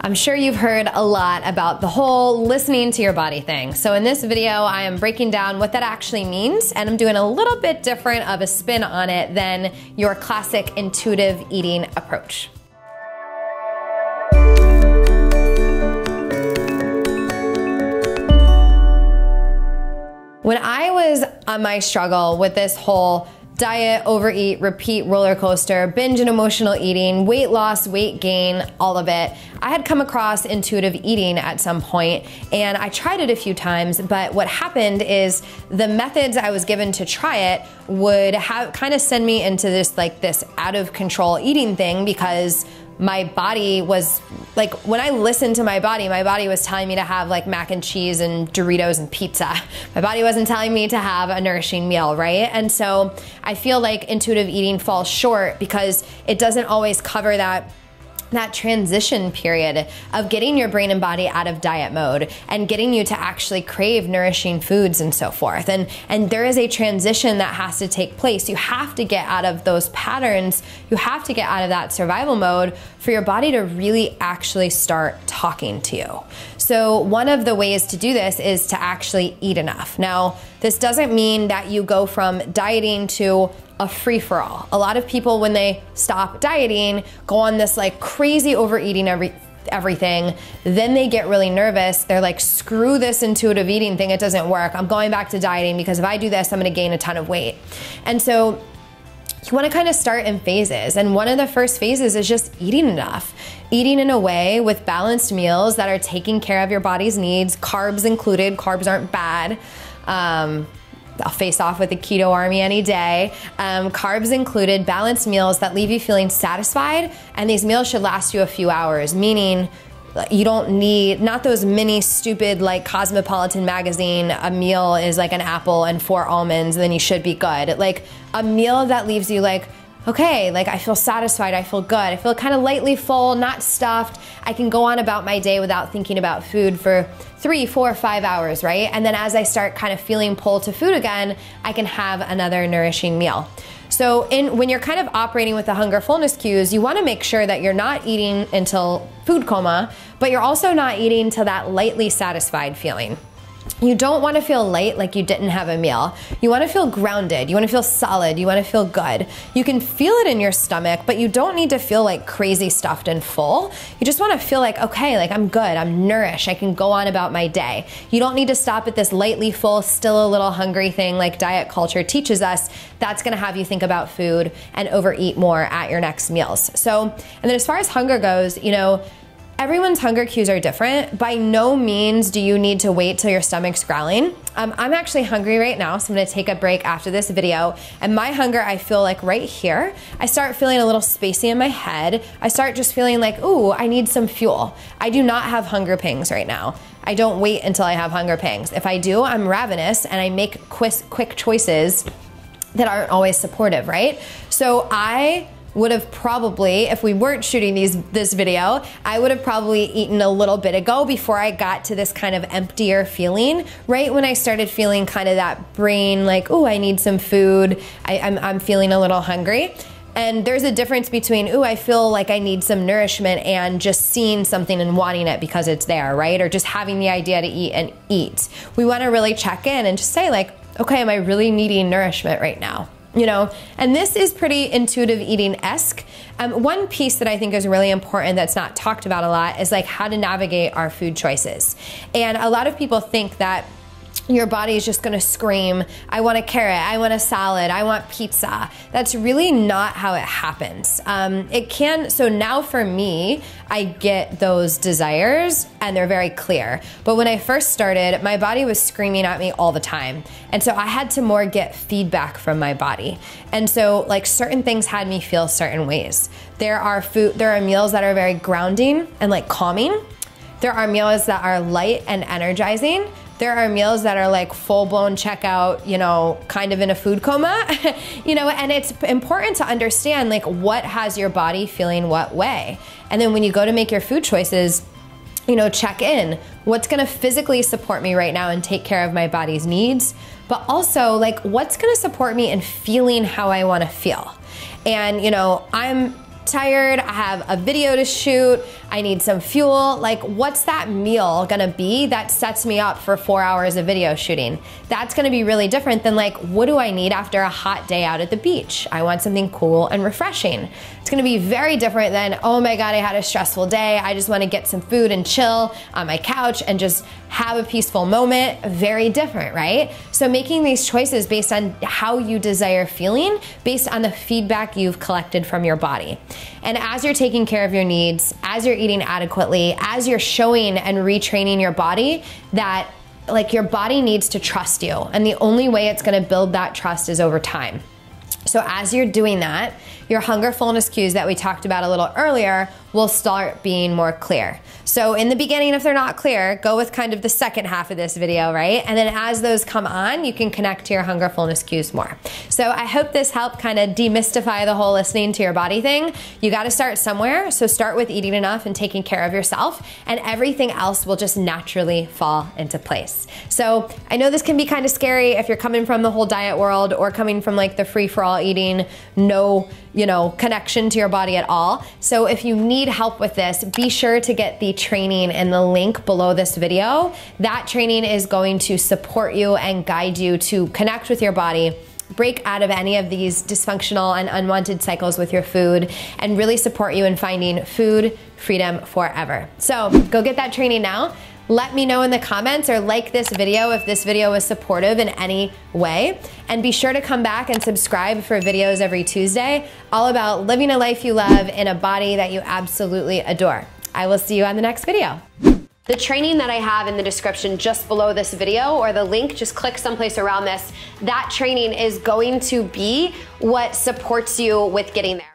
I'm sure you've heard a lot about the whole listening to your body thing. So in this video, I am breaking down what that actually means, and I'm doing a little bit different of a spin on it than your classic intuitive eating approach. When I was on my struggle with this whole diet, overeat, repeat roller coaster, binge and emotional eating, weight loss, weight gain, all of it, I had come across intuitive eating at some point, and I tried it a few times, but what happened is the methods I was given to try it would kind of send me into this out of control eating thing, because my body was like, when I listened to my body was telling me to have like mac and cheese and Doritos and pizza. My body wasn't telling me to have a nourishing meal, right? And so I feel like intuitive eating falls short because it doesn't always cover that transition period of getting your brain and body out of diet mode and getting you to actually crave nourishing foods and so forth. And there is a transition that has to take place. You have to get out of those patterns. You have to get out of that survival mode for your body to really actually start talking to you. So one of the ways to do this is to actually eat enough. Now, this doesn't mean that you go from dieting to a free-for-all. A lot of people, when they stop dieting, go on this like crazy overeating everything. Then they get really nervous. They're like, screw this intuitive eating thing, it doesn't work. I'm going back to dieting because if I do this, I'm gonna gain a ton of weight. And so you wanna kind of start in phases. And one of the first phases is just eating enough. Eating in a way with balanced meals that are taking care of your body's needs, carbs included. Carbs aren't bad. I'll face off with the keto army any day. Carbs included, balanced meals that leave you feeling satisfied, and these meals should last you a few hours, meaning you don't need, not those mini stupid like Cosmopolitan magazine, a meal is like an apple and 4 almonds and then you should be good. Like a meal that leaves you like, okay, like I feel satisfied, I feel good, I feel kind of lightly full, not stuffed. I can go on about my day without thinking about food for 3, 4, 5 hours, right? And then as I start kind of feeling pull to food again, I can have another nourishing meal. So when you're kind of operating with the hunger fullness cues, you wanna make sure that you're not eating until food coma, but you're also not eating till that lightly satisfied feeling. You don't want to feel light like you didn't have a meal. You want to feel grounded. You want to feel solid. You want to feel good. You can feel it in your stomach, but you don't need to feel like crazy stuffed and full. You just want to feel like, okay, like I'm good. I'm nourished. I can go on about my day. You don't need to stop at this lightly full, still a little hungry thing like diet culture teaches us. That's going to have you think about food and overeat more at your next meals. So, and then as far as hunger goes, you know, everyone's hunger cues are different. By no means do you need to wait till your stomach's growling. I'm actually hungry right now, so I'm gonna take a break after this video. And my hunger, I feel like right here, I start feeling a little spacey in my head. I start just feeling like, ooh, I need some fuel. I do not have hunger pangs right now. I don't wait until I have hunger pangs. If I do, I'm ravenous and I make quick choices that aren't always supportive, right? So I would have probably, if we weren't shooting this video, I would have probably eaten a little bit ago before I got to this kind of emptier feeling, right when I started feeling kind of that brain like, oh, I need some food, I'm feeling a little hungry. And there's a difference between, ooh, I feel like I need some nourishment, and just seeing something and wanting it because it's there, right? Or just having the idea to eat and eat. We wanna really check in and just say like, okay, am I really needing nourishment right now? You know, and this is pretty intuitive eating-esque. One piece that I think is really important that's not talked about a lot is like how to navigate our food choices. And a lot of people think that your body is just gonna scream, I want a carrot, I want a salad, I want pizza. That's really not how it happens. So now for me, I get those desires and they're very clear. But when I first started, my body was screaming at me all the time. And so I had to more get feedback from my body. And so like certain things had me feel certain ways. There are meals that are very grounding and like calming. There are meals that are light and energizing. There are meals that are like full-blown checkout, you know, kind of in a food coma, you know, and it's important to understand like what has your body feeling what way. And then when you go to make your food choices, you know, check in. What's gonna physically support me right now and take care of my body's needs, but also like what's gonna support me in feeling how I wanna feel. And, you know, I'm tired, I have a video to shoot, I need some fuel. Like, what's that meal gonna be that sets me up for 4 hours of video shooting? That's gonna be really different than like, what do I need after a hot day out at the beach? I want something cool and refreshing. It's gonna be very different than, oh my God, I had a stressful day. I just wanna get some food and chill on my couch and just have a peaceful moment. Very different, right? So making these choices based on how you desire feeling, based on the feedback you've collected from your body. And as you're taking care of your needs, as you're eating adequately, as you're showing and retraining your body that like your body needs to trust you. And the only way it's gonna build that trust is over time. So as you're doing that, your hunger fullness cues that we talked about a little earlier will start being more clear. So in the beginning, if they're not clear, go with kind of the second half of this video, right? And then as those come on, you can connect to your hunger fullness cues more. So I hope this helped kind of demystify the whole listening to your body thing. You got to start somewhere. So start with eating enough and taking care of yourself, and everything else will just naturally fall into place. So I know this can be kind of scary if you're coming from the whole diet world or coming from like the free-for-all eating, no, connection to your body at all. So if you need help with this, be sure to get the training in the link below this video. That training is going to support you and guide you to connect with your body, break out of any of these dysfunctional and unwanted cycles with your food, and really support you in finding food freedom forever. So go get that training now. Let me know in the comments or like this video if this video was supportive in any way. And be sure to come back and subscribe for videos every Tuesday, all about living a life you love in a body that you absolutely adore. I will see you on the next video. The training that I have in the description just below this video, or the link, just click someplace around this, that training is going to be what supports you with getting there.